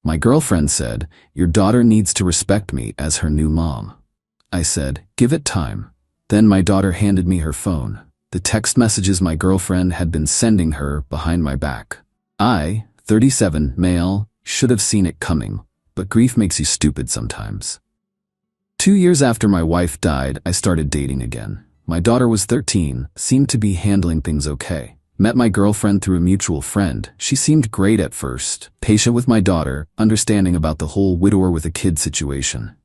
My girlfriend said, "Your daughter needs to respect me as her new mom." I said, "Give it time." Then my daughter handed me her phone, the text messages my girlfriend had been sending her behind my back. I, 37, male, should have seen it coming, but grief makes you stupid sometimes. 2 years after my wife died, I started dating again. My daughter was 13, seemed to be handling things okay. Met my girlfriend through a mutual friend. She seemed great at first, patient with my daughter, understanding about the whole widower with a kid situation.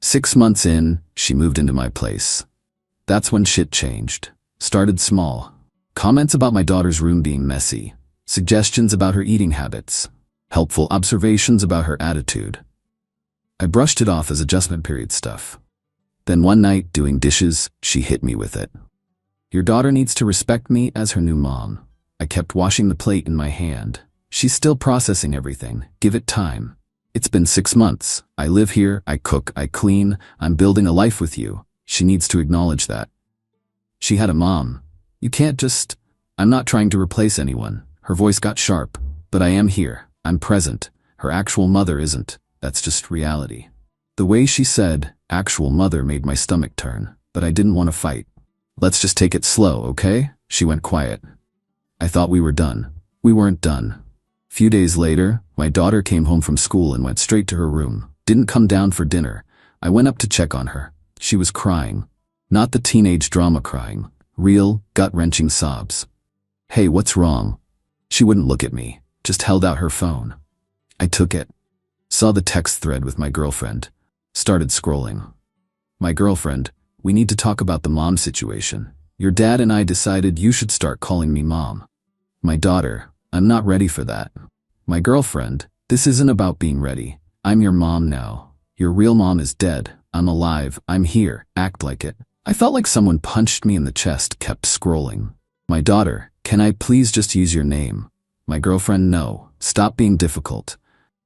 6 months in, she moved into my place. That's when shit changed. Started small. Comments about my daughter's room being messy. Suggestions about her eating habits. Helpful observations about her attitude. I brushed it off as adjustment period stuff. Then one night, doing dishes, she hit me with it. "Your daughter needs to respect me as her new mom." I kept washing the plate in my hand. "She's still processing everything. Give it time. It's been 6 months. I live here, I cook, I clean, I'm building a life with you. She needs to acknowledge that." She had a mom. "You can't just..." "I'm not trying to replace anyone." Her voice got sharp. "But I am here. I'm present. Her actual mother isn't. That's just reality." The way she said, "actual mother," made my stomach turn, but I didn't want to fight. "Let's just take it slow, okay?" She went quiet. I thought we were done. We weren't done. Few days later, my daughter came home from school and went straight to her room. Didn't come down for dinner. I went up to check on her. She was crying. Not the teenage drama crying. Real, gut-wrenching sobs. "Hey, what's wrong?" She wouldn't look at me, just held out her phone. I took it. Saw the text thread with my girlfriend. Started scrolling. "My girlfriend, we need to talk about the mom situation. Your dad and I decided you should start calling me mom." My daughter, "I'm not ready for that." My girlfriend, "This isn't about being ready. I'm your mom now. Your real mom is dead. I'm alive. I'm here. Act like it." I felt like someone punched me in the chest, kept scrolling. My daughter, "Can I please just use your name?" My girlfriend, "No. Stop being difficult.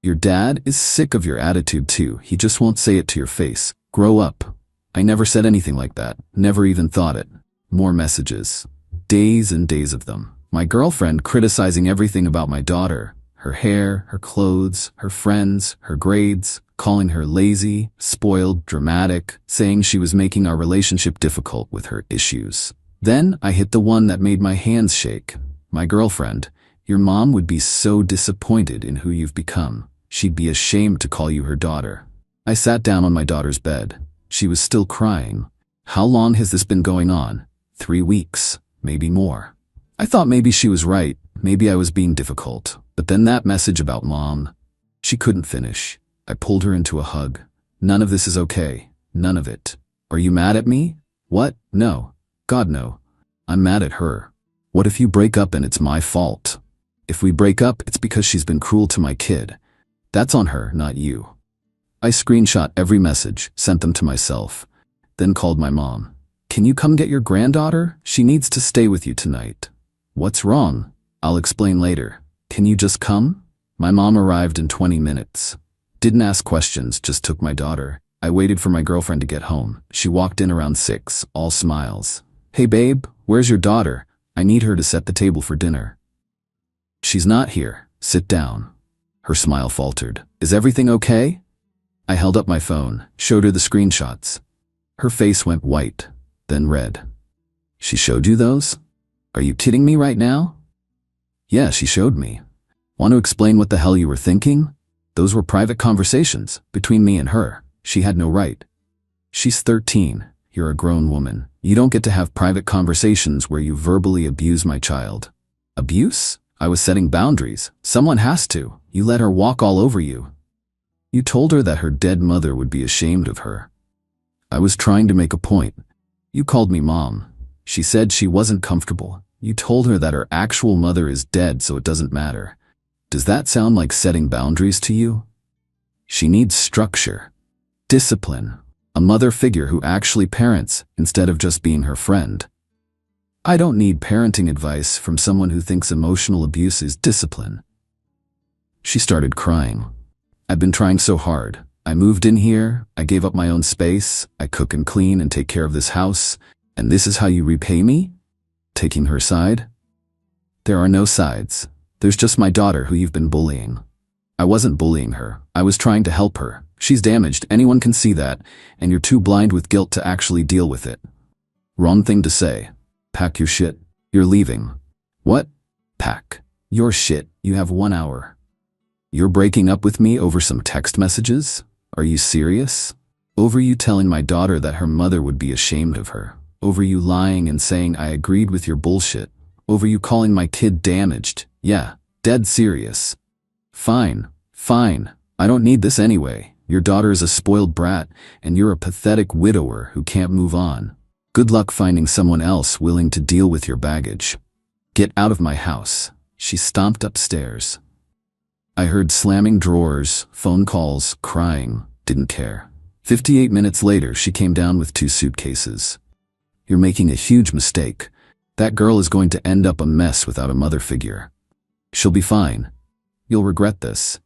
Your dad is sick of your attitude too. He just won't say it to your face. Grow up." I never said anything like that. Never even thought it. More messages. Days and days of them. My girlfriend criticizing everything about my daughter. Her hair, her clothes, her friends, her grades, calling her lazy, spoiled, dramatic, saying she was making our relationship difficult with her issues. Then I hit the one that made my hands shake. My girlfriend, "Your mom would be so disappointed in who you've become. She'd be ashamed to call you her daughter." I sat down on my daughter's bed. She was still crying. "How long has this been going on?" 3 weeks, maybe more. I thought maybe she was right. Maybe I was being difficult. But then that message about mom. She couldn't finish. I pulled her into a hug. "None of this is okay. None of it." "Are you mad at me?" "What? No. God, no. I'm mad at her." "What if you break up and it's my fault?" "If we break up, it's because she's been cruel to my kid. That's on her, not you." I screenshot every message, sent them to myself, then called my mom. "Can you come get your granddaughter? She needs to stay with you tonight." "What's wrong?" "I'll explain later." "Can you just come?" My mom arrived in 20 minutes. Didn't ask questions, just took my daughter. I waited for my girlfriend to get home. She walked in around 6, all smiles. "Hey babe, where's your daughter? I need her to set the table for dinner." "She's not here. Sit down." Her smile faltered. "Is everything okay?" I held up my phone, showed her the screenshots. Her face went white, then red. "She showed you those? Are you kidding me right now?" "Yeah, she showed me." "Want to explain what the hell you were thinking?" "Those were private conversations, between me and her. She had no right." "She's 13. You're a grown woman. You don't get to have private conversations where you verbally abuse my child." "Abuse? I was setting boundaries. Someone has to. You let her walk all over you. You told her that her dead mother would be ashamed of her." "I was trying to make a point." "You called me mom. She said she wasn't comfortable. You told her that her actual mother is dead, so it doesn't matter. Does that sound like setting boundaries to you?" "She needs structure. Discipline. A mother figure who actually parents instead of just being her friend." "I don't need parenting advice from someone who thinks emotional abuse is discipline." She started crying. "I've been trying so hard. I moved in here, I gave up my own space, I cook and clean and take care of this house, and this is how you repay me?" Taking her side? "There are no sides. There's just my daughter who you've been bullying." I wasn't bullying her. I was trying to help her. She's damaged, anyone can see that, and you're too blind with guilt to actually deal with it. Wrong thing to say. Pack your shit. You're leaving. What? Pack your shit. You have 1 hour. You're breaking up with me over some text messages? Are you serious? Over you telling my daughter that her mother would be ashamed of her. Over you lying and saying I agreed with your bullshit. Over you calling my kid damaged. Yeah, dead serious. Fine. I don't need this anyway. Your daughter is a spoiled brat, and you're a pathetic widower who can't move on. Good luck finding someone else willing to deal with your baggage. Get out of my house. She stomped upstairs. I heard slamming drawers, phone calls, crying, didn't care. 58 minutes later, she came down with 2 suitcases. You're making a huge mistake. That girl is going to end up a mess without a mother figure. She'll be fine. You'll regret this.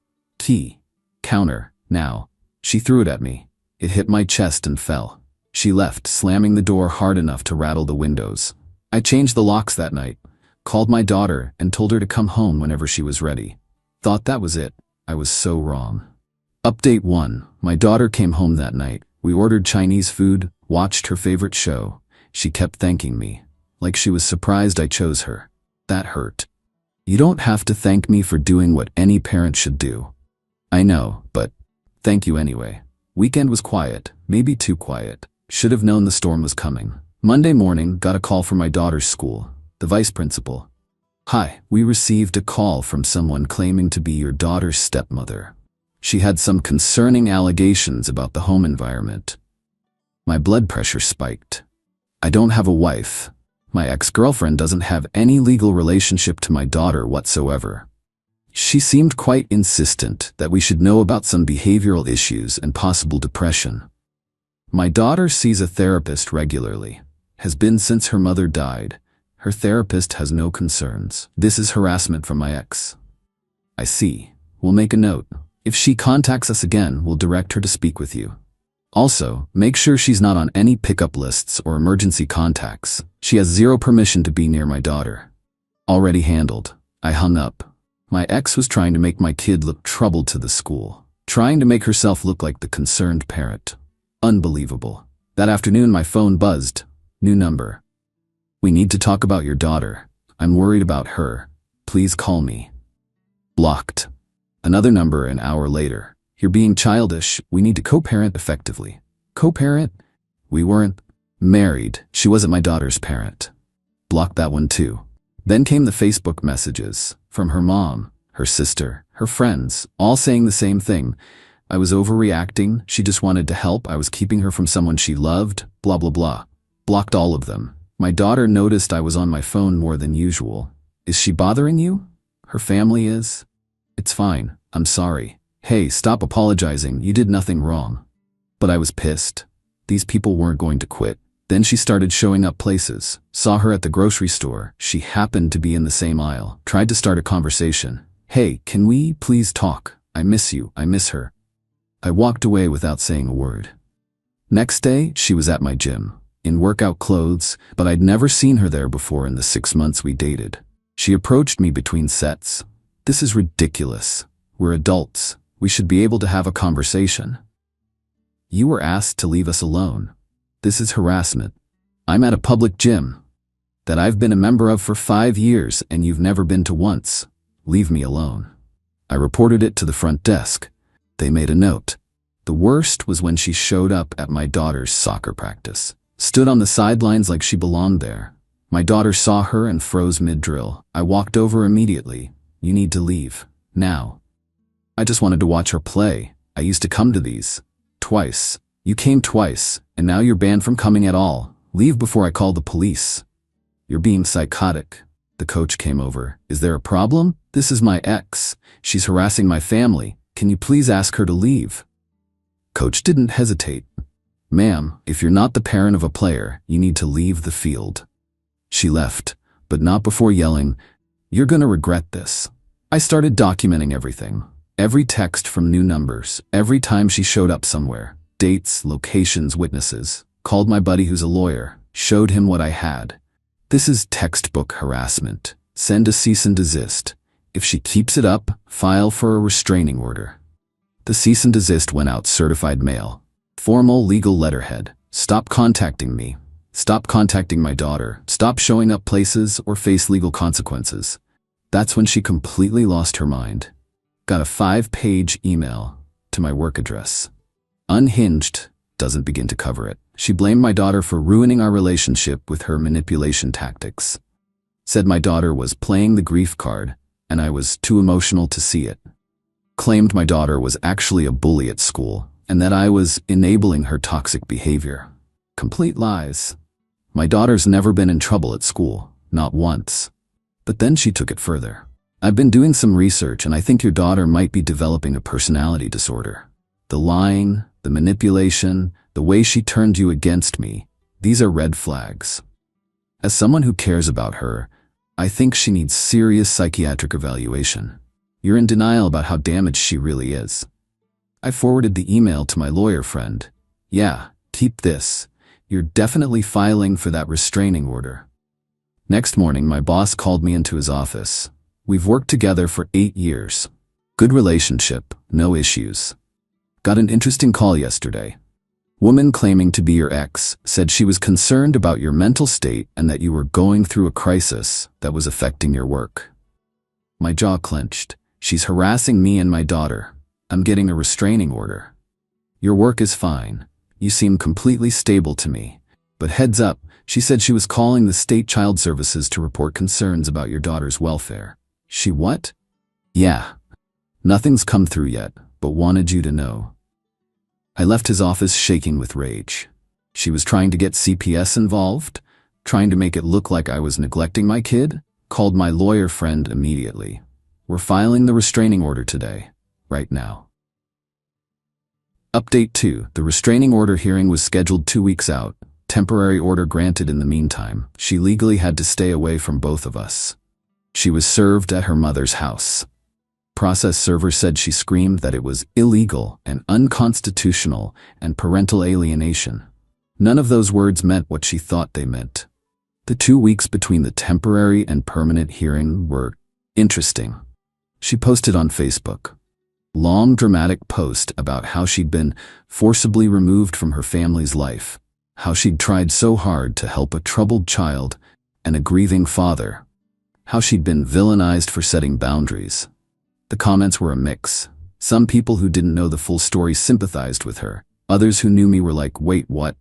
Counter, now. She threw it at me. It hit my chest and fell. She left, slamming the door hard enough to rattle the windows. I changed the locks that night, called my daughter, and told her to come home whenever she was ready. Thought that was it. I was so wrong. Update 1. My daughter came home that night. We ordered Chinese food, watched her favorite show. She kept thanking me, like she was surprised I chose her. That hurt. You don't have to thank me for doing what any parent should do. I know, but thank you anyway. Weekend was quiet, maybe too quiet. Should have known the storm was coming. Monday morning, got a call from my daughter's school, the vice principal. Hi, we received a call from someone claiming to be your daughter's stepmother. She had some concerning allegations about the home environment. My blood pressure spiked. I don't have a wife. My ex-girlfriend doesn't have any legal relationship to my daughter whatsoever. She seemed quite insistent that we should know about some behavioral issues and possible depression. My daughter sees a therapist regularly, has been since her mother died. Her therapist has no concerns. This is harassment from my ex. I see. We'll make a note. If she contacts us again, we'll direct her to speak with you. Also, make sure she's not on any pickup lists or emergency contacts. She has zero permission to be near my daughter. Already handled. I hung up. My ex was trying to make my kid look troubled to the school, trying to make herself look like the concerned parent. Unbelievable. That afternoon my phone buzzed. New number. We need to talk about your daughter. I'm worried about her. Please call me. Blocked. Another number an hour later. You're being childish. We need to co-parent effectively. Co-parent? We weren't married. She wasn't my daughter's parent. Blocked that one too. Then came the Facebook messages from her mom, her sister, her friends, all saying the same thing. I was overreacting. She just wanted to help. I was keeping her from someone she loved. Blah, blah, blah. Blocked all of them. My daughter noticed I was on my phone more than usual. Is she bothering you? Her family is? It's fine. I'm sorry. Hey, stop apologizing. You did nothing wrong. But I was pissed. These people weren't going to quit. Then she started showing up places. Saw her at the grocery store. She happened to be in the same aisle. Tried to start a conversation. Hey, can we please talk? I miss you. I miss her. I walked away without saying a word. Next day, she was at my gym, in workout clothes, but I'd never seen her there before in the 6 months we dated. She approached me between sets. This is ridiculous. We're adults. We should be able to have a conversation. You were asked to leave us alone. This is harassment. I'm at a public gym that I've been a member of for 5 years and you've never been to once. Leave me alone. I reported it to the front desk. They made a note. The worst was when she showed up at my daughter's soccer practice. Stood on the sidelines like she belonged there. My daughter saw her and froze mid-drill. I walked over immediately. You need to leave. Now. I just wanted to watch her play. I used to come to these. Twice. You came twice, and now you're banned from coming at all. Leave before I call the police. You're being psychotic. The coach came over. Is there a problem? This is my ex. She's harassing my family. Can you please ask her to leave? Coach didn't hesitate. Ma'am, if you're not the parent of a player, you need to leave the field. She left, but not before yelling, "You're gonna regret this." I started documenting everything. Every text from new numbers, every time she showed up somewhere. Dates, locations, witnesses. Called my buddy who's a lawyer. Showed him what I had. This is textbook harassment. Send a cease and desist. If she keeps it up, file for a restraining order. The cease and desist went out certified mail. Formal legal letterhead. Stop contacting me. Stop contacting my daughter. Stop showing up places or face legal consequences. That's when she completely lost her mind. Got a 5-page email to my work address. Unhinged doesn't begin to cover it. She blamed my daughter for ruining our relationship with her manipulation tactics. Said my daughter was playing the grief card and I was too emotional to see it. Claimed my daughter was actually a bully at school and that I was enabling her toxic behavior. Complete lies. My daughter's never been in trouble at school, not once. But then she took it further. I've been doing some research and I think your daughter might be developing a personality disorder. The lying, the manipulation, the way she turned you against me, these are red flags. As someone who cares about her, I think she needs serious psychiatric evaluation. You're in denial about how damaged she really is. I forwarded the email to my lawyer friend. Yeah, keep this. You're definitely filing for that restraining order. Next morning, my boss called me into his office. We've worked together for 8 years. Good relationship, no issues. Got an interesting call yesterday. Woman claiming to be your ex said she was concerned about your mental state and that you were going through a crisis that was affecting your work. My jaw clenched. She's harassing me and my daughter. I'm getting a restraining order. Your work is fine. You seem completely stable to me. But heads up, she said she was calling the state child services to report concerns about your daughter's welfare. She what? Yeah. Nothing's come through yet, but wanted you to know. I left his office shaking with rage. She was trying to get CPS involved, trying to make it look like I was neglecting my kid. Called my lawyer friend immediately. We're filing the restraining order today, right now. Update 2. The restraining order hearing was scheduled 2 weeks out. Temporary order granted in the meantime. She legally had to stay away from both of us. She was served at her mother's house. Process server said she screamed that it was illegal and unconstitutional and parental alienation. None of those words meant what she thought they meant. The 2 weeks between the temporary and permanent hearing were interesting. She posted on Facebook. Long dramatic post about how she'd been forcibly removed from her family's life, how she'd tried so hard to help a troubled child and a grieving father, how she'd been villainized for setting boundaries. The comments were a mix. Some people who didn't know the full story sympathized with her. Others who knew me were like, wait, what?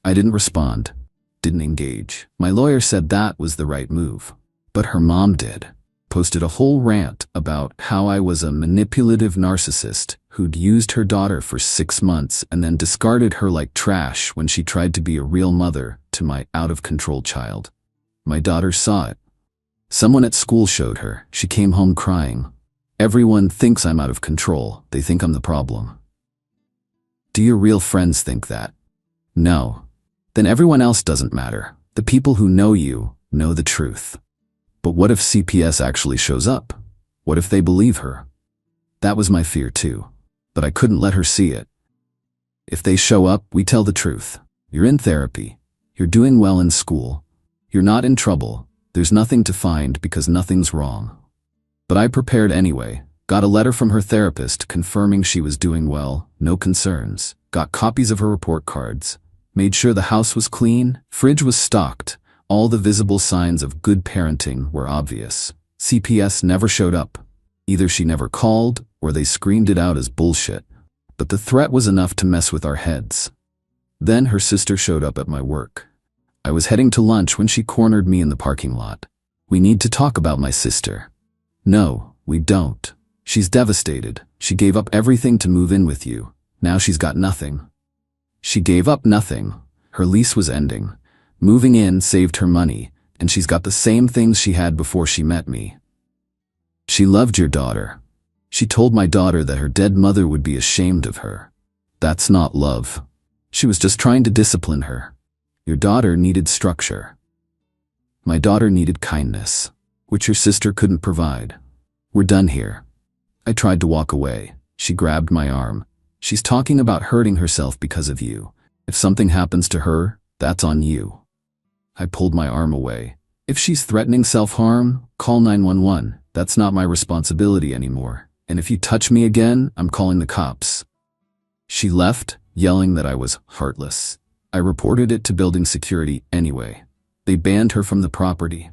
I didn't respond, didn't engage. My lawyer said that was the right move. But her mom did. Posted a whole rant about how I was a manipulative narcissist who'd used her daughter for 6 months and then discarded her like trash when she tried to be a real mother to my out-of-control child. My daughter saw it. Someone at school showed her. She came home crying. Everyone thinks I'm out of control. They think I'm the problem. Do your real friends think that? No. Then everyone else doesn't matter. The people who know you know the truth. But what if CPS actually shows up? What if they believe her? That was my fear too. But I couldn't let her see it. If they show up, we tell the truth. You're in therapy. You're doing well in school. You're not in trouble. There's nothing to find because nothing's wrong. But I prepared anyway. Got a letter from her therapist confirming she was doing well, no concerns. Got copies of her report cards. Made sure the house was clean, fridge was stocked. All the visible signs of good parenting were obvious. CPS never showed up. Either she never called, or they screamed it out as bullshit. But the threat was enough to mess with our heads. Then her sister showed up at my work. I was heading to lunch when she cornered me in the parking lot. We need to talk about my sister. No, we don't. She's devastated. She gave up everything to move in with you. Now she's got nothing. She gave up nothing. Her lease was ending. Moving in saved her money, and she's got the same things she had before she met me. She loved your daughter. She told my daughter that her dead mother would be ashamed of her. That's not love. She was just trying to discipline her. Your daughter needed structure. My daughter needed kindness, which your sister couldn't provide. We're done here. I tried to walk away. She grabbed my arm. She's talking about hurting herself because of you. If something happens to her, that's on you. I pulled my arm away. If she's threatening self-harm, call 911. That's not my responsibility anymore. And if you touch me again, I'm calling the cops. She left, yelling that I was heartless. I reported it to building security anyway. They banned her from the property.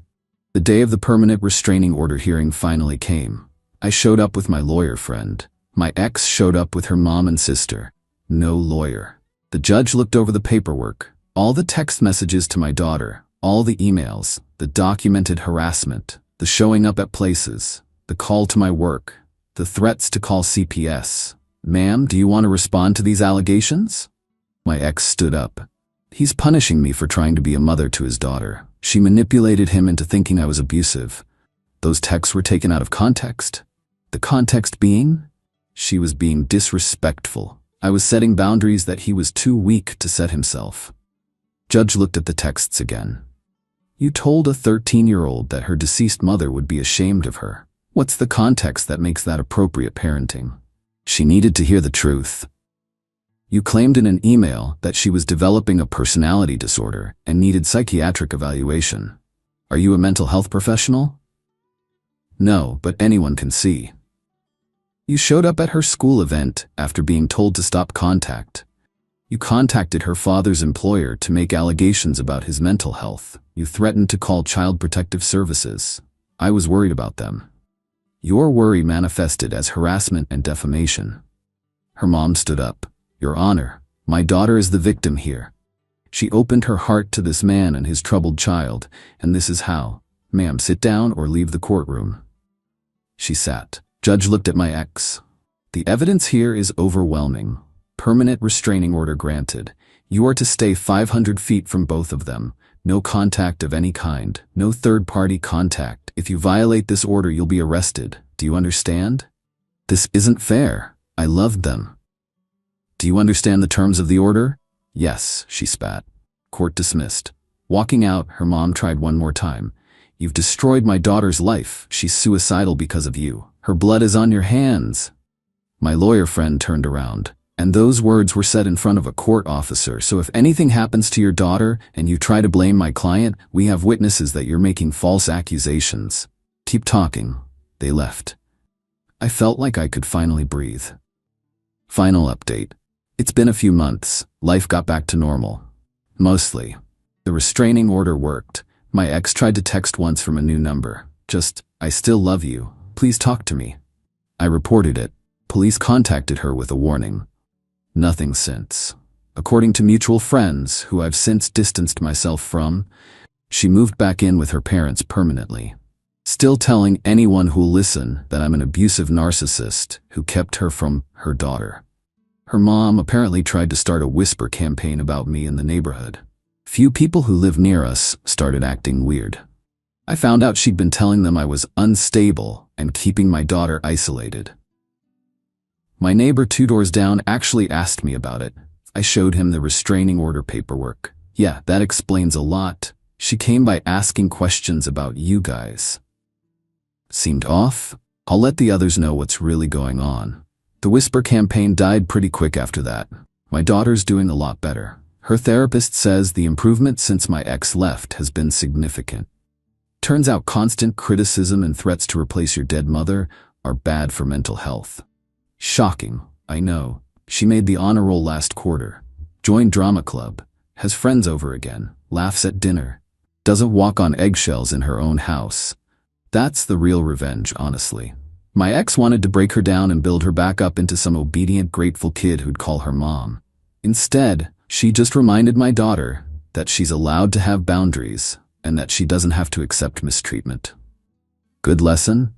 The day of the permanent restraining order hearing finally came. I showed up with my lawyer friend. My ex showed up with her mom and sister. No lawyer. The judge looked over the paperwork, all the text messages to my daughter, all the emails, the documented harassment, the showing up at places, the call to my work, the threats to call CPS. Ma'am, do you want to respond to these allegations? My ex stood up. He's punishing me for trying to be a mother to his daughter. She manipulated him into thinking I was abusive. Those texts were taken out of context. The context being? She was being disrespectful. I was setting boundaries that he was too weak to set himself. Judge looked at the texts again. You told a 13-year-old that her deceased mother would be ashamed of her. What's the context that makes that appropriate parenting? She needed to hear the truth. You claimed in an email that she was developing a personality disorder and needed psychiatric evaluation. Are you a mental health professional? No, but anyone can see. You showed up at her school event after being told to stop contact. You contacted her father's employer to make allegations about his mental health. You threatened to call Child Protective Services. I was worried about them. Your worry manifested as harassment and defamation. Her mom stood up. Your Honor, my daughter is the victim here. She opened her heart to this man and his troubled child, and this is how. Ma'am, sit down or leave the courtroom. She sat. Judge looked at my ex. The evidence here is overwhelming. Permanent restraining order granted. You are to stay 500 feet from both of them. No contact of any kind. No third-party contact. If you violate this order, you'll be arrested. Do you understand? This isn't fair. I loved them. Do you understand the terms of the order? Yes, she spat. Court dismissed. Walking out, her mom tried one more time. You've destroyed my daughter's life. She's suicidal because of you. Her blood is on your hands. My lawyer friend turned around, and those words were said in front of a court officer. So if anything happens to your daughter and you try to blame my client, we have witnesses that you're making false accusations. Keep talking. They left. I felt like I could finally breathe. Final update. It's been a few months. Life got back to normal. Mostly. The restraining order worked. My ex tried to text once from a new number. Just, I still love you. Please talk to me. I reported it. Police contacted her with a warning. Nothing since. According to mutual friends, who I've since distanced myself from, she moved back in with her parents permanently. Still telling anyone who'll listen that I'm an abusive narcissist who kept her from her daughter. Her mom apparently tried to start a whisper campaign about me in the neighborhood. Few people who live near us started acting weird. I found out she'd been telling them I was unstable and keeping my daughter isolated. My neighbor 2 doors down actually asked me about it. I showed him the restraining order paperwork. Yeah, that explains a lot. She came by asking questions about you guys. Seemed off? I'll let the others know what's really going on. The whisper campaign died pretty quick after that. My daughter's doing a lot better. Her therapist says the improvement since my ex left has been significant. Turns out constant criticism and threats to replace your dead mother are bad for mental health. Shocking, I know. She made the honor roll last quarter. Joined drama club. Has friends over again. Laughs at dinner. Doesn't walk on eggshells in her own house. That's the real revenge, honestly. My ex wanted to break her down and build her back up into some obedient, grateful kid who'd call her mom. Instead, she just reminded my daughter that she's allowed to have boundaries and that she doesn't have to accept mistreatment. Good lesson?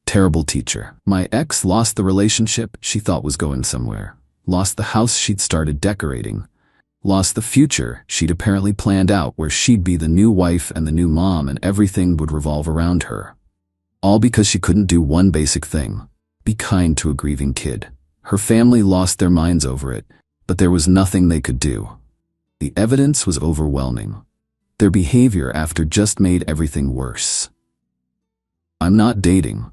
Terrible teacher. My ex lost the relationship she thought was going somewhere. Lost the house she'd started decorating. Lost the future she'd apparently planned out where she'd be the new wife and the new mom and everything would revolve around her. All because she couldn't do one basic thing. Be kind to a grieving kid. Her family lost their minds over it, but there was nothing they could do. The evidence was overwhelming. Their behavior after just made everything worse. I'm not dating.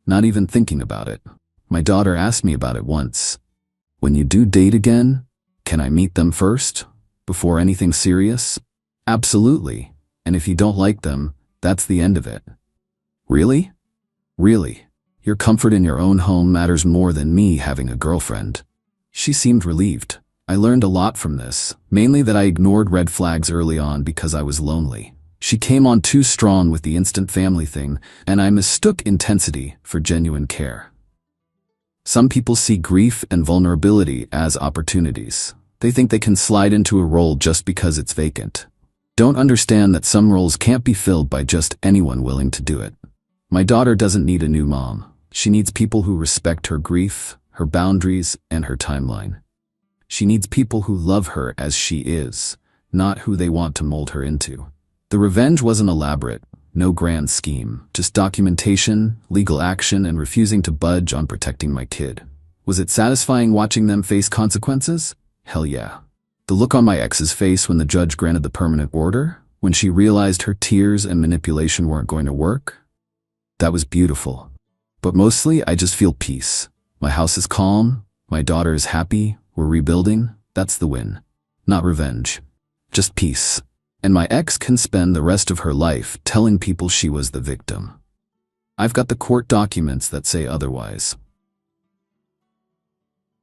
Not even thinking about it. My daughter asked me about it once. When you do date again, can I meet them first? Before anything serious? Absolutely. And if you don't like them, that's the end of it. Really? Really? Your comfort in your own home matters more than me having a girlfriend. She seemed relieved. I learned a lot from this, mainly that I ignored red flags early on because I was lonely. She came on too strong with the instant family thing, and I mistook intensity for genuine care. Some people see grief and vulnerability as opportunities. They think they can slide into a role just because it's vacant. Don't understand that some roles can't be filled by just anyone willing to do it. My daughter doesn't need a new mom. She needs people who respect her grief, her boundaries, and her timeline. She needs people who love her as she is, not who they want to mold her into. The revenge wasn't elaborate, no grand scheme, just documentation, legal action, and refusing to budge on protecting my kid. Was it satisfying watching them face consequences? Hell yeah. The look on my ex's face when the judge granted the permanent order, when she realized her tears and manipulation weren't going to work? That was beautiful. But mostly, I just feel peace. My house is calm, my daughter is happy, we're rebuilding. That's the win. Not revenge. Just peace. And my ex can spend the rest of her life telling people she was the victim. I've got the court documents that say otherwise.